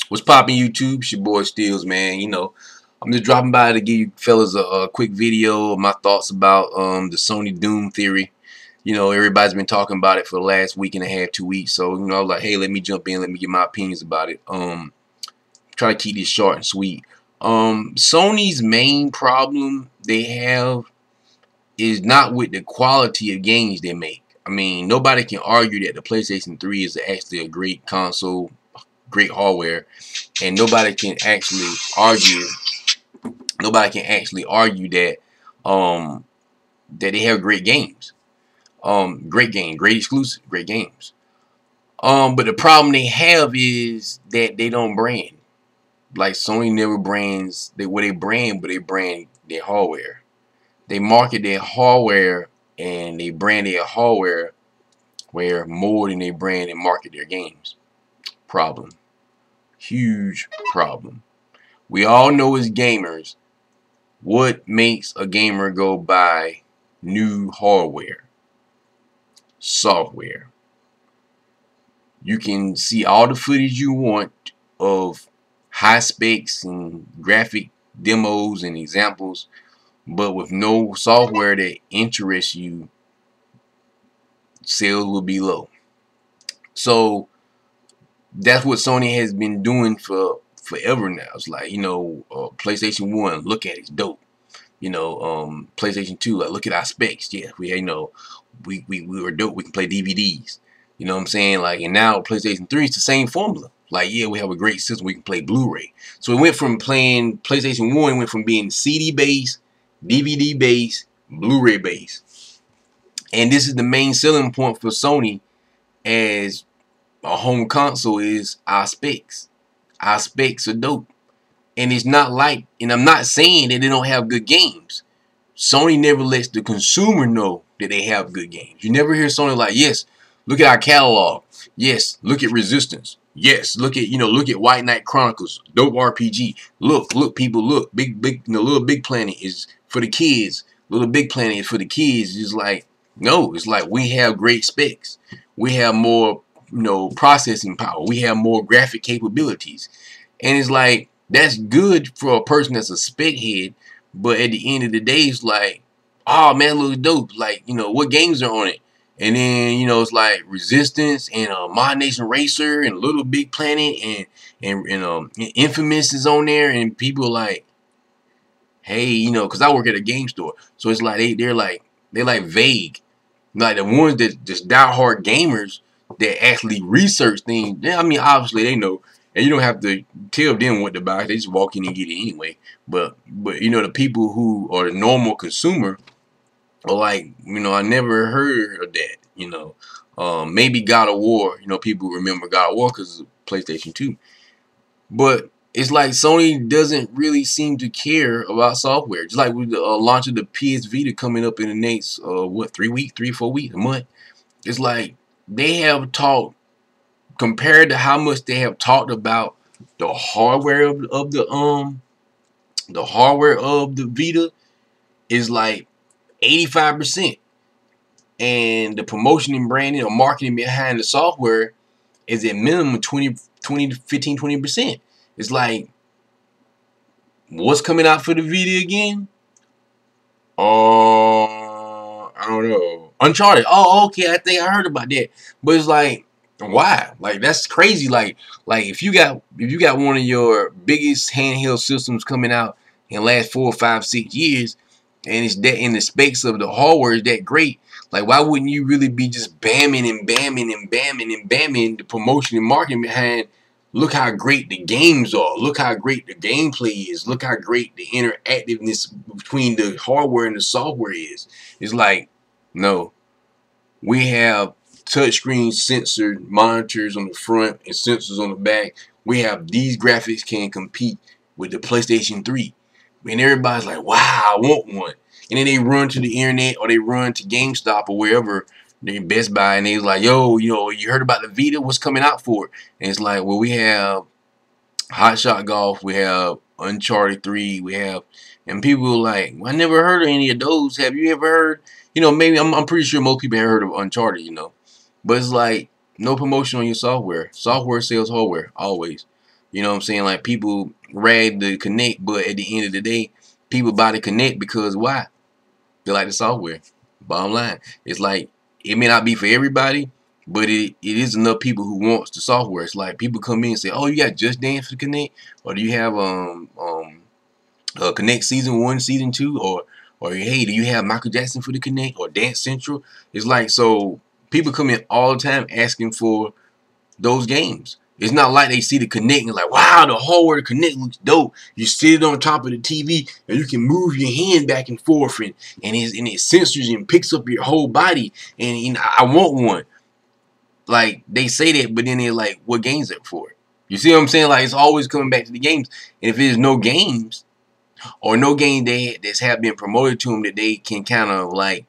What's poppin' YouTube? It's your boy Steels, man. I'm just dropping by to give you fellas a quick video of my thoughts about the Sony Doom theory. Everybody's been talking about it for the last week and a half, 2 weeks. So, I was like, hey, let me jump in, let me give my opinions about it. Try to keep this short and sweet. Sony's main problem they have is not with the quality of games they make. I mean, nobody can argue that the PlayStation 3 is actually a great console, great hardware, and nobody can actually argue that that they have great games. Great game, great exclusive, great games. But the problem they have is that they don't brand. Like Sony never brands they brand, but they brand their hardware. They market their hardware and they brand their hardware where more than they brand and market their games. Problem. Huge problem. We all know as gamers what makes a gamer go buy new hardware. Software. You can see all the footage you want of high specs and graphic demos and examples, but with no software that interests you, sales will be low. So that's what Sony has been doing for forever now. It's like, PlayStation 1, look at it, it's dope. PlayStation 2, like, look at our specs. Yeah, we were dope. We can play DVDs. You know what I'm saying? Like, and now PlayStation 3 is the same formula. Like, yeah, we have a great system. We can play Blu-ray. So it went from playing PlayStation 1, went from being CD based, DVD based, Blu-ray based. And this is the main selling point for Sony as a home console is our specs. Our specs are dope. And it's not like, and I'm not saying that they don't have good games. Sony never lets the consumer know that they have good games. You never hear Sony like, yes, look at our catalog. Yes, look at Resistance. Yes, look at White Knight Chronicles, dope RPG. Look, people, look. Little Big Planet is for the kids. Little Big Planet is for the kids. It's like, no, it's like we have great specs. We have more, processing power. We have more graphic capabilities. And it's like, that's good for a person that's a spec head, but at the end of the day, it's like, oh man, it looks dope. Like, what games are on it? And then, it's like Resistance and Mod Nation Racer and Little Big Planet and Infamous is on there, and people are like, hey, because I work at a game store, so it's like they're like vague, like the ones that just diehard gamers that actually research things. Yeah, I mean, obviously they know. And you don't have to tell them what to buy. They just walk in and get it anyway. But the people who are the normal consumer are like, I never heard of that. Maybe God of War. People remember God of War because of PlayStation 2. But it's like Sony doesn't really seem to care about software. Just like with the launch of the PS Vita coming up in the next 3 4 weeks, a month. It's like they have talked. Compared to how much they have talked about the hardware of the Vita is like 85%, and the promotion and branding or marketing behind the software is at minimum 20 to 15, 20%. It's like, what's coming out for the Vita again? I don't know. Uncharted. Oh, okay. I think I heard about that, but it's like, why? Like, that's crazy. Like if you got one of your biggest handheld systems coming out in the last 4, 5, 6 years, and it's that in the specs of the hardware is that great, like why wouldn't you really be just bamming and bamming and bamming and bamming the promotion and marketing behind? Look how great the games are. Look how great the gameplay is. Look how great the interactiveness between the hardware and the software is. It's like, no, we have touchscreen censored monitors on the front and sensors on the back. We have these graphics can compete with the PlayStation 3. And everybody's like, wow, I want one. And then they run to the internet or they run to GameStop or wherever, they Best Buy, and they was like, yo, you heard about the Vita? What's coming out for it? And it's like, well, we have Hot Shot Golf, we have Uncharted 3, we have, and people are like, well, I never heard of any of those. Have you ever heard? Maybe I'm pretty sure most people have heard of Uncharted, but it's like no promotion on your software. Software sells hardware always. You know what I'm saying? Like, people rag the Connect, but at the end of the day, people buy the Connect because why? They like the software. Bottom line. It's like, it may not be for everybody, but it is enough people who wants the software. It's like people come in and say, oh, you got Just Dance for the Connect? Or do you have Connect Season 1, Season 2? Or hey, do you have Michael Jackson for the Connect? Or Dance Central? It's like, so people come in all the time asking for those games. It's not like they see the Connect and like, wow, the hardware Connect looks dope. You sit on top of the TV and you can move your hand back and forth, and it censors and picks up your whole body. And you know, I want one. Like, they say that, but then they're like, what game's it for? You see what I'm saying? Like, it's always coming back to the games. And if there's no games, or no game that's have been promoted to them that they can kind of like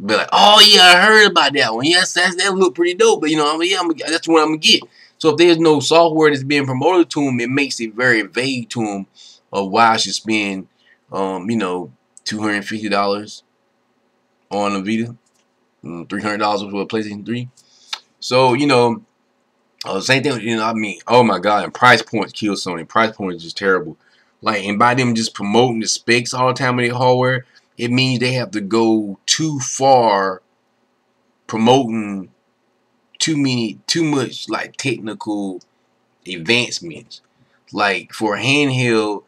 be like, oh yeah, I heard about that one. Yes, that look pretty dope. But you know, that's the one I'm gonna get. So if there's no software that's being promoted to them, it makes it very vague to them of why I should spend, you know, $250 on a Vita, $300 for a PlayStation 3. So you know, same thing. You know, I mean, oh my God, and price points kill Sony. Price points is just terrible. Like, and by them just promoting the specs all the time of their hardware, it means they have to go too far promoting too much like technical advancements. Like, for a handheld,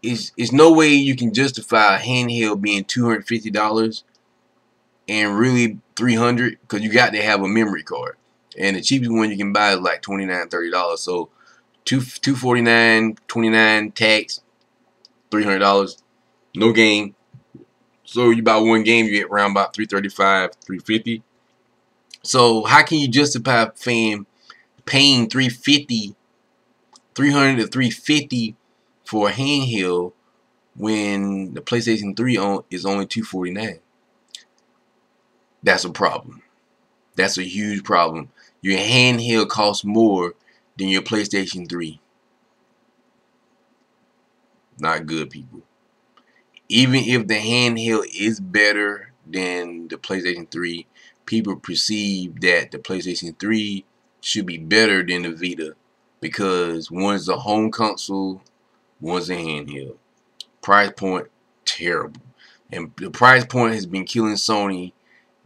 is no way you can justify a handheld being $250 and really $300, because you got to have a memory card. And the cheapest one you can buy is like $29, $30. So $249, $29 tax, $300, no game. So you buy one game, you get around about $335, $350. So how can you justify paying $300 to $350 for a handheld when the PlayStation 3 is only $249? That's a problem. That's a huge problem. Your handheld costs more than your PlayStation 3. Not good, people. Even if the handheld is better than the PlayStation 3, people perceive that the PlayStation 3 should be better than the Vita because one's a home console, one's a handheld. Price point, terrible. And the price point has been killing Sony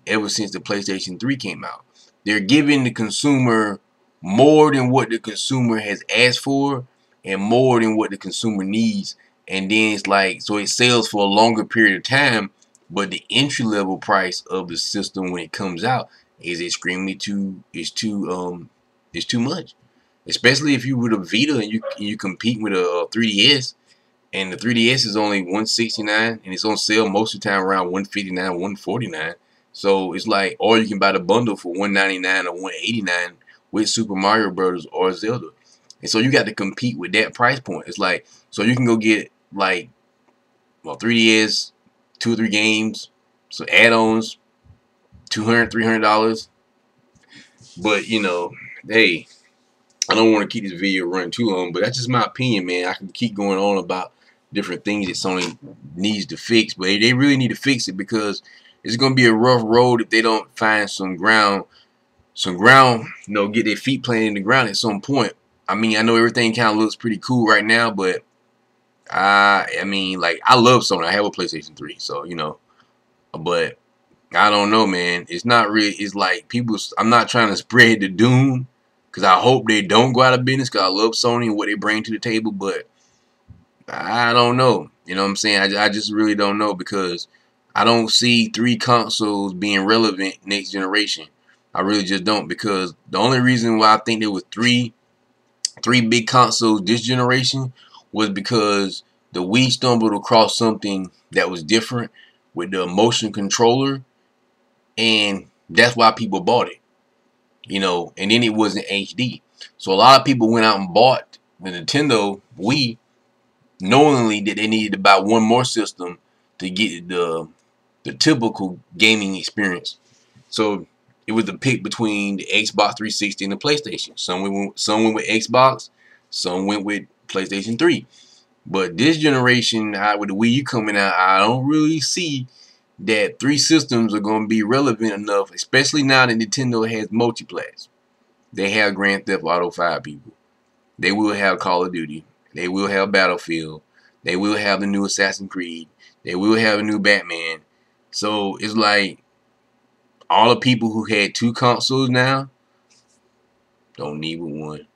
ever since the PlayStation 3 came out. They're giving the consumer more than what the consumer has asked for and more than what the consumer needs. And then it's like, so it sells for a longer period of time, but the entry level price of the system when it comes out is extremely it's too much. Especially if you with a Vita and you compete with a 3DS, and the 3DS is only $169 and it's on sale most of the time around $159, $149. So it's like, or you can buy the bundle for $199 or $189 with Super Mario Brothers or Zelda. And so you got to compete with that price point. It's like, so you can go get like, well, 3DS, 2 or 3 games, so add-ons, $200, $300. But you know, hey, I don't want to keep this video running too long, but that's just my opinion, man. I can keep going on about different things that Sony needs to fix, but they really need to fix it because it's going to be a rough road if they don't find some ground, you know, get their feet planted in the ground at some point. I mean, I know everything kind of looks pretty cool right now, but I mean, like, I love Sony. I have a PlayStation 3, so, you know, but I don't know, man. It's not really, it's like people, I'm not trying to spread the doom because I hope they don't go out of business because I love Sony and what they bring to the table, but I don't know. You know what I'm saying? I just really don't know because I don't see 3 consoles being relevant next generation. I really just don't, because the only reason why I think there was three big consoles this generation was because the Wii stumbled across something that was different with the motion controller, and that's why people bought it. You know, and then it wasn't HD. So a lot of people went out and bought the Nintendo Wii knowingly that they needed to buy one more system to get the typical gaming experience. So it was the pick between the Xbox 360 and the PlayStation. Some went with Xbox, some went with PlayStation 3. But this generation, with the Wii U coming out, I don't really see that 3 systems are going to be relevant enough, especially now that Nintendo has multiplats. They have Grand Theft Auto 5, people. they will have Call of Duty. They will have Battlefield. They will have the new Assassin's Creed. They will have a new Batman. So it's like all the people who had 2 consoles now don't need but one.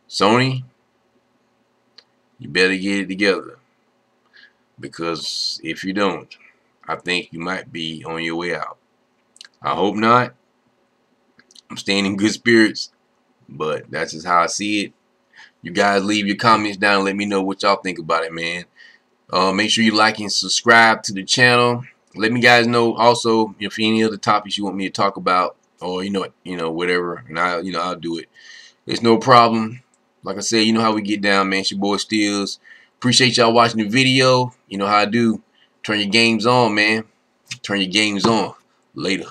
Sony, you better get it together, because if you don't, I think you might be on your way out. I hope not. I'm staying in good spirits, but that's just how I see it. You guys leave your comments down and let me know what y'all think about it, man. Make sure you like and subscribe to the channel. Let me guys know also if any other topics you want me to talk about, or whatever, and I'll do it. It's no problem. Like I said, you know how we get down, man. It's your boy Steels. Appreciate y'all watching the video. You know how I do. Turn your games on, man. Turn your games on. Later.